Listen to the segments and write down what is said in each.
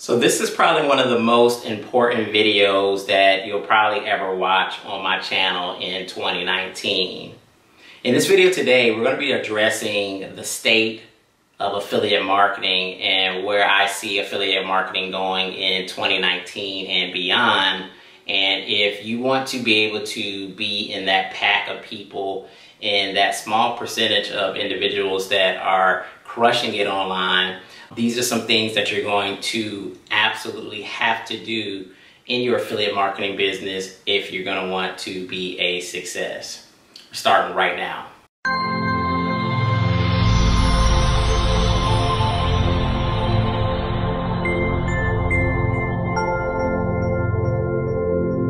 So this is probably one of the most important videos that you'll probably ever watch on my channel in 2019. In this video today, we're going to be addressing the state of affiliate marketing and where I see affiliate marketing going in 2019 and beyond. And if you want to be able to be in that pack of people, in that small percentage of individuals that are crushing it online, these are some things that you're going to absolutely have to do in your affiliate marketing business if you're going to want to be a success. We're starting right now.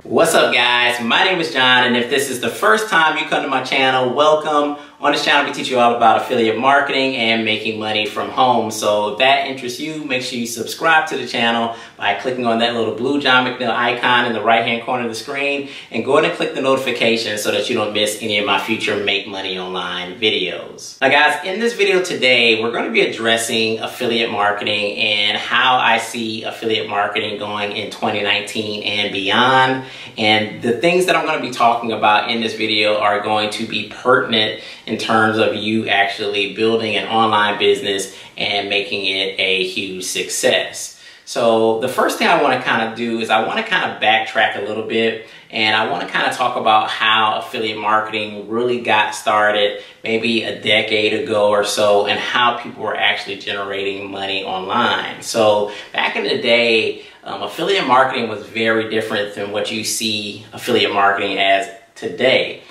What's up, guys? My name is John, and if this is the first time you come to my channel, welcome. On this channel, we teach you all about affiliate marketing and making money from home. So if that interests you, make sure you subscribe to the channel by clicking on that little blue John McNeil icon in the right-hand corner of the screen, and go ahead and click the notification so that you don't miss any of my future Make Money Online videos. Now, guys, in this video today, we're going to be addressing affiliate marketing and how I see affiliate marketing going in 2019 and beyond. And the things that I'm going to be talking about in this video are going to be pertinent in terms of you actually building an online business and making it a huge success. So the first thing I want to kind of do is I want to kind of backtrack a little bit, and I want to kind of talk about how affiliate marketing really got started maybe a decade ago or so, and how people were actually generating money online. So back in the day, affiliate marketing was very different than what you see affiliate marketing as today.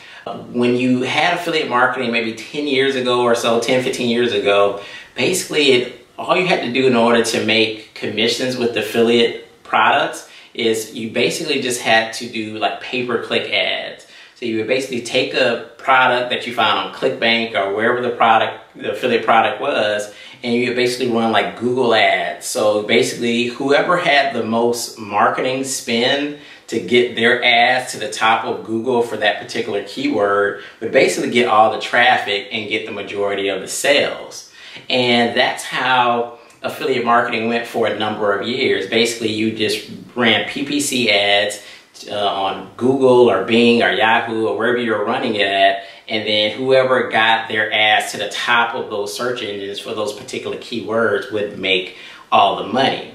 When you had affiliate marketing maybe 10 years ago or so, 10, 15 years ago, basically all you had to do in order to make commissions with affiliate products is you basically just had to do like pay-per-click ads. So you would basically take a product that you found on ClickBank or wherever the affiliate product was, and you would basically run like Google ads. So basically whoever had the most marketing spend to get their ads to the top of Google for that particular keyword would basically get all the traffic and get the majority of the sales. And that's how affiliate marketing went for a number of years. Basically, you just ran PPC ads on Google or Bing or Yahoo or wherever you're running it at, and then whoever got their ads to the top of those search engines for those particular keywords would make all the money.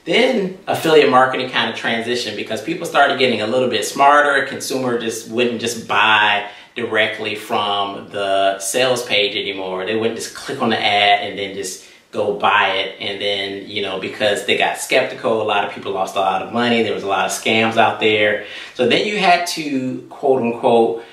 Then affiliate marketing kind of transitioned because people started getting a little bit smarter. Consumer just wouldn't just buy directly from the sales page anymore. They wouldn't just click on the ad and then just go buy it. And then, you know, because they got skeptical, a lot of people lost a lot of money. There was a lot of scams out there. So then you had to, quote unquote,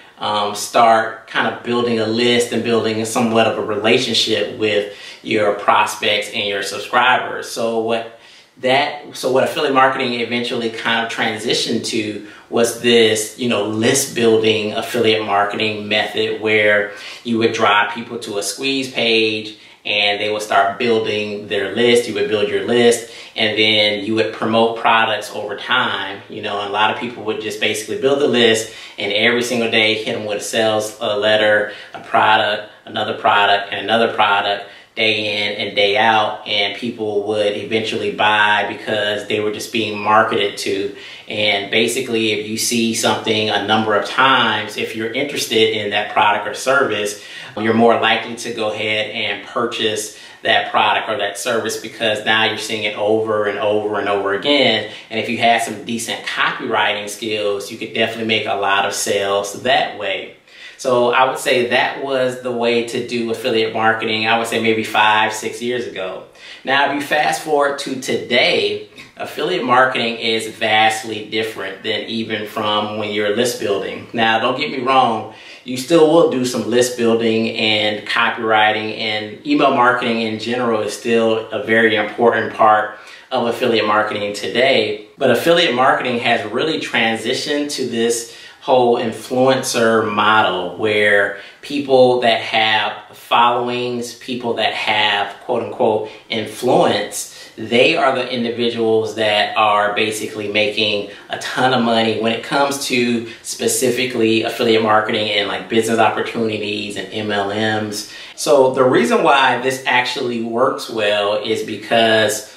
start kind of building a list and building somewhat of a relationship with your prospects and your subscribers. So what affiliate marketing eventually kind of transitioned to was this, list building affiliate marketing method where you would drive people to a squeeze page and they would start building their list. You would build your list, and then you would promote products over time. And a lot of people would just basically build the list, and every single day hit them with a sales letter, a product, another product, and another product, day in and day out, and people would eventually buy because they were just being marketed to. And basically, if you see something a number of times, if you're interested in that product or service, you're more likely to go ahead and purchase that product or that service because now you're seeing it over and over and over again. And if you had some decent copywriting skills, you could definitely make a lot of sales that way. So I would say that was the way to do affiliate marketing, I would say maybe 5, 6 years ago. Now, if you fast forward to today, affiliate marketing is vastly different than even from when you're list building. Now, don't get me wrong, you still will do some list building and copywriting, and email marketing in general is still a very important part of affiliate marketing today. But affiliate marketing has really transitioned to this whole influencer model where people that have followings, people that have quote unquote influence, they are the individuals that are basically making a ton of money when it comes to specifically affiliate marketing and like business opportunities and MLMs. So the reason why this actually works well is because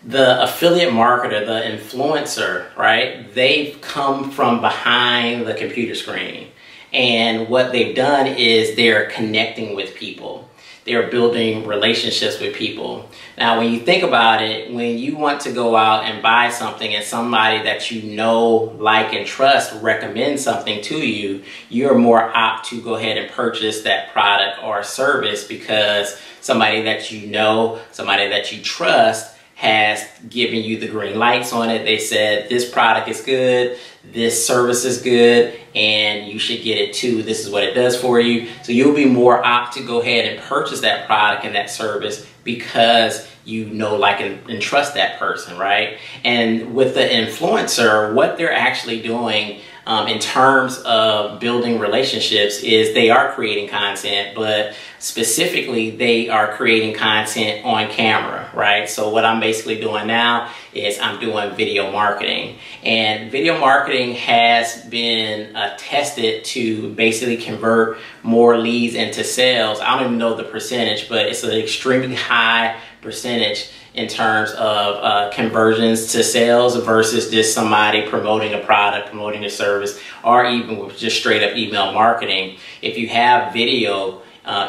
The affiliate marketer, the influencer, right? They've come from behind the computer screen. And what they've done is they're connecting with people. They're building relationships with people. Now, when you think about it, when you want to go out and buy something and somebody that you know, like, and trust recommends something to you, you're more apt to go ahead and purchase that product or service because somebody that you know, somebody that you trust has given you the green lights on it. They said, this product is good, this service is good, and you should get it too. This is what it does for you. So you'll be more apt to go ahead and purchase that product and that service because you know, like, and trust that person, right? And with the influencer, what they're actually doing in terms of building relationships is they are creating content, but specifically they are creating content on camera, right? So what I'm basically doing now is I'm doing video marketing, and video marketing has been tested to basically convert more leads into sales. I don't even know the percentage, but it's an extremely high percentage in terms of conversions to sales versus just somebody promoting a product, promoting a service, or even with just straight up email marketing. If you have video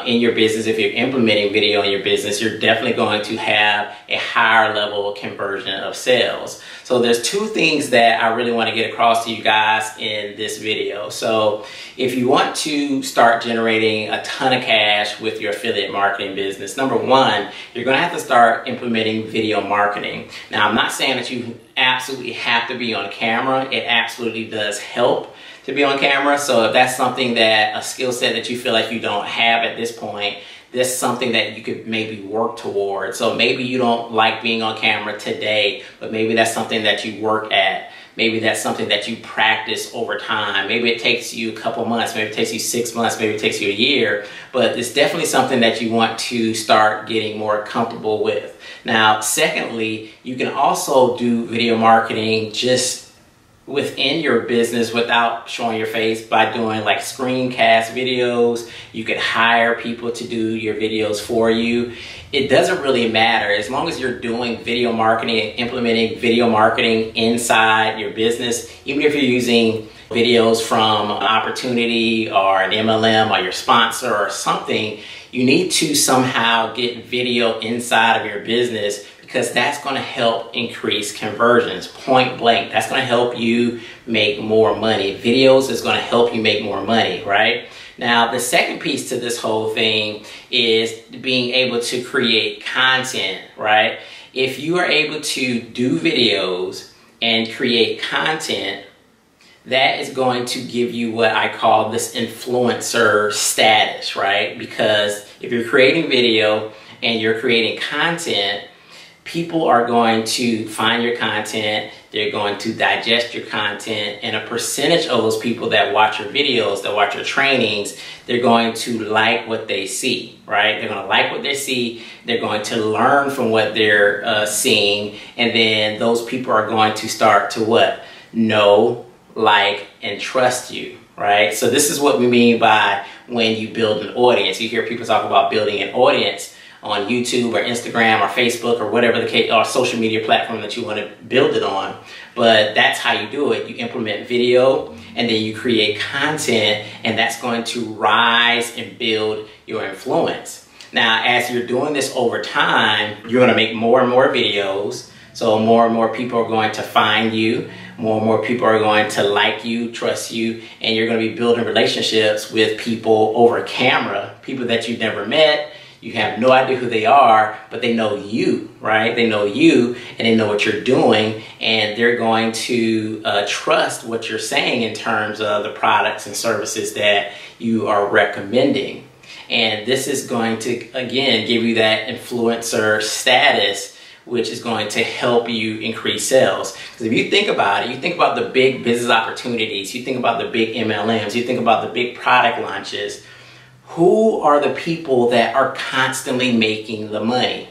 in your business, if you're implementing video in your business, you're definitely going to have a higher level of conversion of sales. So there's two things that I really want to get across to you guys in this video. So if you want to start generating a ton of cash with your affiliate marketing business, number one, you're going to have to start implementing video marketing. Now, I'm not saying that you absolutely have to be on camera. It absolutely does help to be on camera. So if that's something that, a skill set that you feel like you don't have at this point, this is something that you could maybe work towards. So maybe you don't like being on camera today, but maybe that's something that you work at. Maybe that's something that you practice over time. Maybe it takes you a couple months, maybe it takes you 6 months, maybe it takes you a year, but it's definitely something that you want to start getting more comfortable with. Now, secondly, you can also do video marketing just within your business without showing your face by doing like screencast videos. You could hire people to do your videos for you. It doesn't really matter as long as you're doing video marketing and implementing video marketing inside your business. Even if you're using videos from an opportunity or an MLM or your sponsor or something, you need to somehow get video inside of your business, because that's going to help increase conversions, point blank. That's going to help you make more money. Videos is going to help you make more money, right? Now, the second piece to this whole thing is being able to create content, right? If you are able to do videos and create content, that is going to give you what I call this influencer status, right? Because if you're creating video and you're creating content, people are going to find your content, they're going to digest your content, and a percentage of those people that watch your videos, that watch your trainings, they're going to like what they see, right? They're going to like what they see, they're going to learn from what they're seeing, and then those people are going to start to what? Know, like, and trust you, right? So this is what we mean by when you build an audience. You hear people talk about building an audience on YouTube or Instagram or Facebook or whatever the case, or social media platform that you want to build it on. But that's how you do it. You implement video and then you create content, and that's going to rise and build your influence. Now, as you're doing this over time, you're going to make more and more videos. So more and more people are going to find you. More and more people are going to like you, trust you, and you're going to be building relationships with people over camera, people that you've never met. You have no idea who they are, but they know you, right? They know you and they know what you're doing, and they're going to trust what you're saying in terms of the products and services that you are recommending. And this is going to, again, give you that influencer status, which is going to help you increase sales. Because if you think about it, you think about the big business opportunities, you think about the big MLMs, you think about the big product launches. Who are the people that are constantly making the money?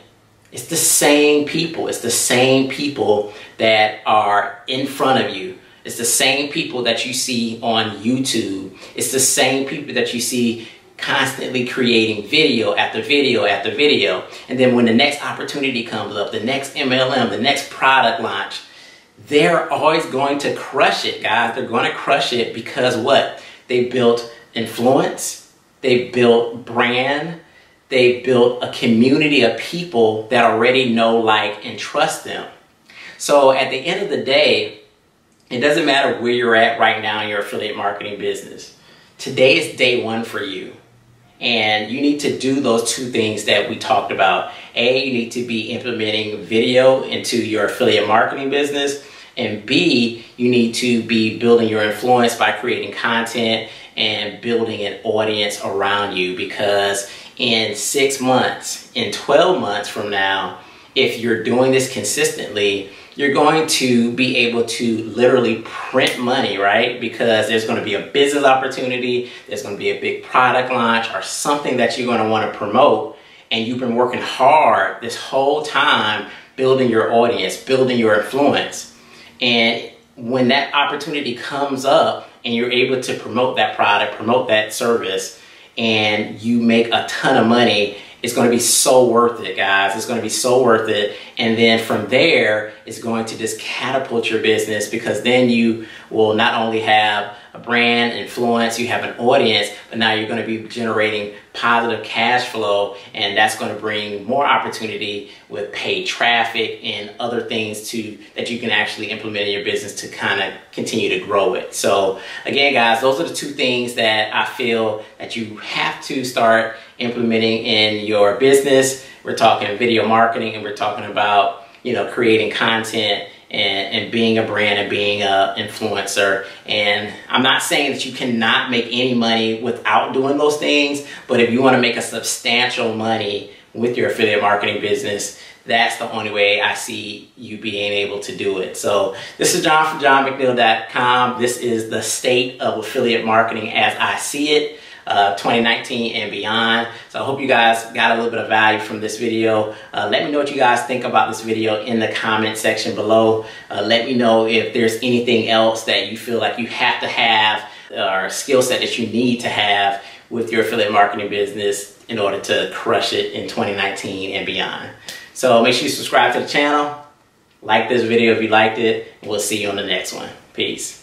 It's the same people. It's the same people that are in front of you. It's the same people that you see on YouTube. It's the same people that you see constantly creating video after video after video. And then when the next opportunity comes up, the next MLM, the next product launch, they're always going to crush it, guys. They're going to crush it because what? They built influence, they built brand, they built a community of people that already know, like, and trust them. So at the end of the day, it doesn't matter where you're at right now in your affiliate marketing business. Today is day one for you. And you need to do those two things that we talked about. A, you need to be implementing video into your affiliate marketing business. And B, you need to be building your influence by creating content and building an audience around you. Because in 6 months, in 12 months from now, if you're doing this consistently, you're going to be able to literally print money, right? Because there's going to be a business opportunity, there's going to be a big product launch or something that you're going to want to promote, and you've been working hard this whole time building your audience, building your influence. And when that opportunity comes up and you're able to promote that product, promote that service, and you make a ton of money, it's going to be so worth it, guys. It's going to be so worth it. And then from there, it's going to just catapult your business, because then you will not only have a brand influence, you have an audience, but now you're going to be generating positive cash flow, and that's going to bring more opportunity with paid traffic and other things that you can actually implement in your business to kind of continue to grow it. So again, guys, those are the two things that I feel that you have to start implementing in your business. We're talking video marketing, and we're talking about, you know, creating content and being a brand and being an influencer. And I'm not saying that you cannot make any money without doing those things, but if you want to make a substantial money with your affiliate marketing business, that's the only way I see you being able to do it. So this is John from johnmcneil.com. This is the state of affiliate marketing as I see it. 2019 and beyond. So I hope you guys got a little bit of value from this video. Let me know what you guys think about this video in the comment section below. Let me know if there's anything else that you feel like you have to have, or a skill set that you need to have with your affiliate marketing business in order to crush it in 2019 and beyond. So make sure you subscribe to the channel, like this video if you liked it, and we'll see you on the next one. Peace.